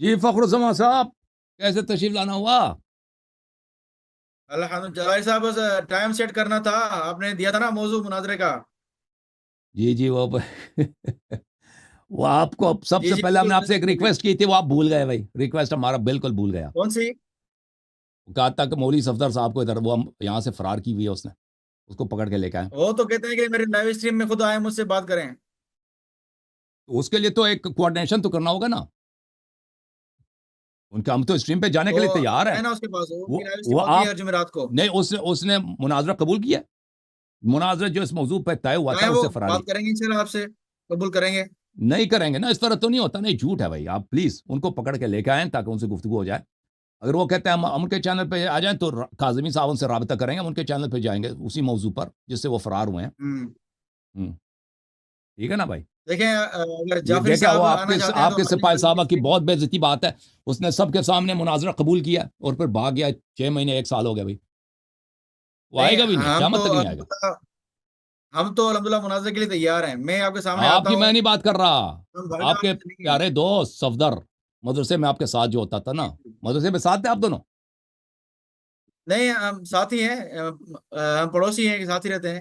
جی فخر صاحب کیسے تشریف لانا ہوا؟ الحمد جلال صاحب بس ٹائم سیٹ کرنا تھا. آپ نے دیا تھا نا موضوع مناظرے کا. جی جی وہ وہ آپ کو سب جی سے جی پہلے ہم نے بالکل آپ سے ایک بالکل. ریکویسٹ کی تھی، وہ آپ بھول گئے بھائی. ریکویسٹ ہمارا بالکل بھول گیا. کون سی؟ کہا تھا کہ مولوی صفدر صاحب کو ادھر وہ یہاں سے فرار کی ہوئی ہے، اس کو پکڑ کے لے کے آئے. وہ تو کہتے ہیں کہ میرے لائیو اسٹریم میں خود آئے مجھ سے بات کریں. اس کے لیے تو ایک کوآرڈینیشن تو کرنا ہوگا نا ان کا. ہم تو اسٹریم پہ جانے تو کے لیے تیار ہیں. ہے نا اس کے پاس وہ وہ کی لائیو اسٹریم وہ ہوتی ہے آپ ہر جمعرات کو. نہیں، اس نے مناظرہ قبول کیا. مناظرہ جو اس موضوع پہ طے ہوا تھا آئے اس وہ سے فراری بات کریں گے انشاءاللہ آپ سے. قبول کریں گے. نہیں کریں گے نا، اس طرح تو نہیں ہوتا. نہیں، جھوٹ ہے بھائی. آپ پلیز ان کو پکڑ کے لے کے آئیں تاکہ ان سے گفتگو ہو جائے. اگر وہ کہتے ہیں ہم ان کے چینل پہ آ جائیں تو کاظمی صاحب ان سے رابطہ کریں گے، ہم ان کے چینل پہ جائیں گے اسی موضوع پر جس سے وہ فرار ہوئے ہیں. ٹھیک ہے نا بھائی؟ دیکھیں اگر یہ جعفری دیکھا وہ صاحب آنا چاہتے ہیں آپ تو کے آ جائیں سپاہی کل صاحبہ کی اسٹریم. بہت بے عزتی بات ہے. اس نے سب کے سامنے مناظرہ قبول کیا اور پھر بھاگ گیا. 6 مہینے 1 سال ہو گیا بھائی. وہ نہیں آئے گا بھی نہیں، قیامت تک نہیں آئے گا. الحمدللہ مناظرے کے لیے تیار ہیں. میں آپ کے سامنے آپ آتا کی میں ہوں. نہیں بات کر رہا. ہم بھاگ آپ کے جاتے نہیں ہیں. پیارے دوست صفدر مدرسے میں آپ کے ساتھ جو ہوتا تھا نا، مدرسے میں ساتھ تھے آپ دونوں. نہیں ہم ساتھی ہیں. ہم پڑوسی ہیں کہ ساتھ ہی رہتے ہیں.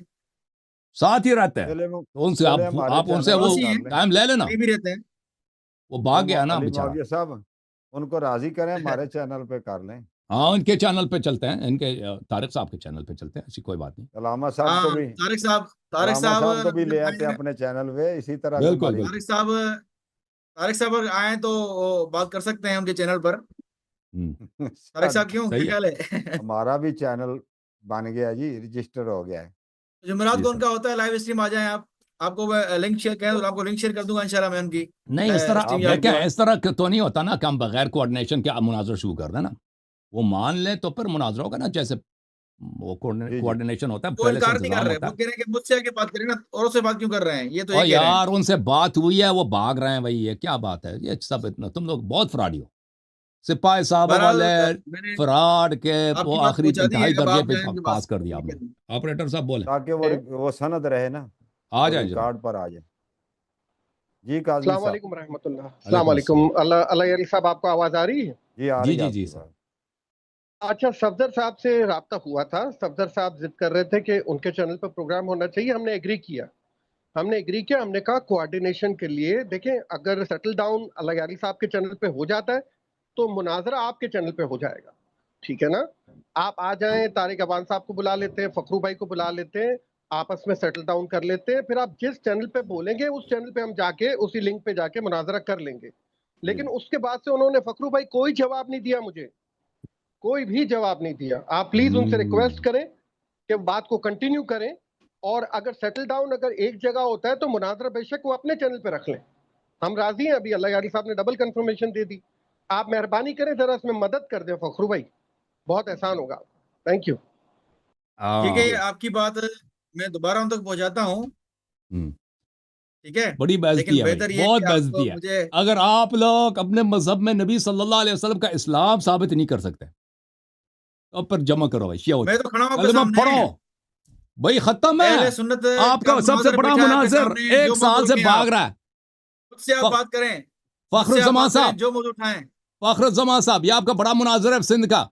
ساتھ ہی رہتے ہیں چلے تو ان سے چلے ہمارے آپ ان سے چینل وہ پہ پڑوسی کر ہیں. لیں. ٹائم لے لینا. قریب ہی رہتے ہیں. وہ بھاگ گیا نا علی بیچارہ. معاویہ صاحب ان کو راضی کریں، ہمارے چینل پہ کر لیں. ہاں ان کے چینل پہ چلتے ہیں، ان کے طارق صاحب کے چینل پہ چلتے ہیں، ایسی کوئی بات نہیں. علامہ صاحب کو ہاں بھی طارق علامہ صاحب صاحب کو بھی لے آتے آئیں. اپنے چینل پہ، اسی طرح سے بالکل ہماری بالکل. طارق صاحب اگر آئیں تو وہ بات کر سکتے ہیں ان کے چینل پر. طارق صاحب کیوں کیا صحیح ہے. خیال ہے؟ ہمارا بھی چینل بن گیا جی، رجسٹر ہو گیا ہے. جمعرات جی کو سر. ان کا ہوتا ہے لائیو اسٹریم. آ جائیں آپ کو لنک شیئر کریں تو آپ کو لنک شیئر کر دوں گا انشاءاللہ میں ان کی نہیں اس طرح اسٹریم آپ یارڈ دیکھیں، کی. ایک اس طرح تو نہیں ہوتا نا کہ ہم بغیر کوآرڈینیشن کے مناظر شروع کر دیں نا. وہ مان لیں تو پھر مناظرہ ہوگا نا، جیسے وہ جی جی کوآرڈینیشن ہوتا ہے، وہ پہلے سے انکار نہیں کر انتظام رہے. ہوتا وہ ہے. کہہ رہے ہیں کہ مجھ سے آ کے بات کریں نا، اوروں سے بات کیوں کر رہے ہیں؟ یہ تو یہ اور کہہ رہے ہیں. یار ان سے بات ہوئی ہے، وہ بھاگ رہے ہیں بھائی. یہ کیا بات ہے؟ یہ سب اتنا تم لوگ بہت فراڈی ہو. سپاہی صاحب بہرحال والے میں نے فراڈ کے آپ کی وہ بات آخری پہنچا دی ہے. انتہائی اب درجے آپ پہ جائیں ان کے پاس پاس. کر دیا آپ نے. آپریٹر صاحب بولیں. تاکہ وہ سند رہے نا، آ وہ جائیں جناب. ریکارڈ پر آ جائے. جی قاضمی السلام صاحب. علیکم ورحمۃ اللہ. السلام علیکم علیکم. السلام. اللہ علی صاحب آپ کو آواز آ رہی ہے؟ جی آ جی رہی ہے جی آپ جی کی سر. بات. اچھا، صفدر صاحب سے رابطہ ہوا تھا. صفدر صاحب ضد کر رہے تھے کہ ان کے چینل پر پروگرام ہونا چاہیے. ہم نے ایگری کیا. ہم نے کہا کوآرڈینیشن کے لیے دیکھیں، اگر سیٹل ڈاؤن اللہ علی صاحب کے چینل پہ ہو جاتا ہے تو مناظرہ آپ کے چینل پہ ہو جائے گا. ٹھیک ہے نا؟ آپ آ جائیں، طارق ابان صاحب کو بلا لیتے ہیں، فخرو بھائی کو بلا لیتے ہیں، آپس میں سیٹل ڈاؤن کر لیتے ہیں. پھر آپ جس چینل پہ بولیں گے اس چینل پہ ہم جا کے اسی لنک پہ جا کے مناظرہ کر لیں گے. لیکن اس کے بعد سے انہوں نے فخرو بھائی کوئی جواب نہیں دیا. مجھے کوئی بھی جواب نہیں دیا. آپ پلیز ان سے ریکویسٹ کریں کہ بات کو کنٹینیو کریں، اور اگر سیٹل ڈاؤن اگر ایک جگہ ہوتا ہے تو مناظرہ بے شک وہ اپنے چینل پہ رکھ لیں. ہم راضی ہیں. ابھی اللہ علی صاحب نے ڈبل کنفرمیشن دے دی. آپ مہربانی کریں ذرا اس میں مدد کر دیں فخرو بھائی، بہت احسان ہوگا. Thank you. ٹھیک ہے، آپ کی بات میں دوبارہ ان تک پہنچاتا ہوں. ٹھیک ہے، بڑی لیکن بےعزتی ہے بھائی، بہتر یہ بہت کہ آپ کو بےعزتی ہے. مجھے اگر آپ لوگ اپنے مذہب میں نبی صلی اللہ علیہ وسلم کا اسلام ثابت نہیں کر سکتے تو پھر جمع کرو بھائی. شیعہ میں تو کھڑا ہوں آپ کے کلمہ سامنے. پڑھو بھائی. ختم ہے. اہل سنت آپ کا سب سے مناظر بڑا بیٹھا ہے آپ کے مناظر سامنے. 1 جو موضوع سال سے اٹھیں بھاگ آپ رہا ہے. مجھ سے آپ بات کریں. مجھ فخر سے آپ الزمان بات کریں، صاحب، جو موضوع اٹھائیں. فخر الزمان صاحب، یہ آپ کا بڑا مناظر ہے سندھ کا.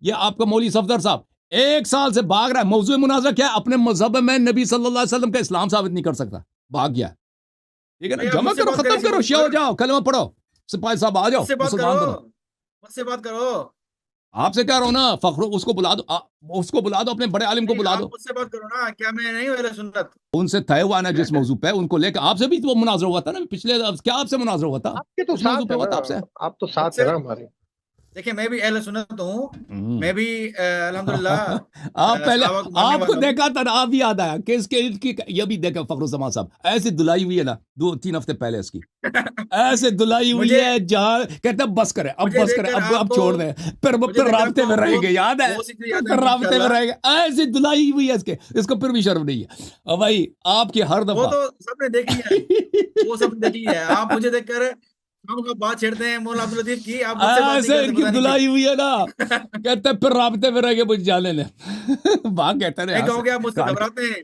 یہ آپ کا مولوی صفدر صاحب 1 سال سے بھاگ رہا ہے. موضوع مناظرہ کیا ہے؟ اپنے مذہب میں نبی صلی اللہ علیہ وسلم کا اسلام ثابت نہیں کر سکتا، بھاگ گیا. ٹھیک ہے نا؟ بھائی آپ جمع مجھ سے کرو، بات کریں ختم اسی کرو، موضوع شیعہ ہو پر. جاؤ، کلمہ پڑھو. سپاہی صاحب آ جاؤ، مجھ سے بات کرو. مسلمان بنو. مجھ سے بات کرو. آپ سے کہہ رہا ہوں نا، فخر اس کو بلا دو. اس کو بلا دو، اپنے بڑے عالم کو نہیں، بلا آپ دو. مجھ سے بات کرو نا. کیا میں نہیں ہوں اہل سنت؟ ان سے طے ہوا نا جس موضوع پہ، ان کو لے کے آپ سے بھی تو مناظرہ ہوا تھا نا پچھلے. کیا آپ سے مناظرہ ہوا تھا؟ آپ کے تو اس موضوع ساتھ پہ ہے ہوا نا، تھا آپ سے. آپ تو مجھ ساتھ ہے سے نا ہمارے. دیکھیں، میں بھی اہل سنت ہوں. میں بھی الحمدللہ آپ پہلے صحابہ کو ماننے آپ کو والا ہوں. دیکھا تھا نا، آپ یاد آیا کہ اس کے یہ بھی دیکھا. فخر الزمان صاحب ایسی دلائی ہوئی ہے نا 2-3 ہفتے پہلے اس کی. ایسے دلائی ہوئی مجھے ہے جہاں کہتے ہیں بس کریں، اب مجھے بس دیکھ کریں، کر اب آپ کو چھوڑ دیں. مجھے پھر دیکھ کر آپ رابطے کو میں رہیں گے، یاد ہے؟ بہت سی چیزیں یاد پھر آئیں گی رابطے میں انشاءاللہ. رہیں گے. ایسی دلائی ہوئی ہے اس کو پھر بھی شرم نہیں ہے. اور بھائی آپ کی ہر وہ دفعہ تو سب نے دیکھی ہے. وہ سب نے دیکھی ہے. آپ مجھے دیکھ کر ہم کا بات چھیڑتے ہیں مولانا عبداللطیف کی. آپ مجھ سے بات نہیں ایسے کرتے، ان کی پتہ نہیں دلائی ہوئی ہے نا، کیوں. کہتے ہیں پھر رابطے میں رہ کے مجھے جانے لیں. وہاں کہتے ہیں میں یہاں سے کہوں گے آپ مجھ سے کاٹ کے. گھبراتے ہیں.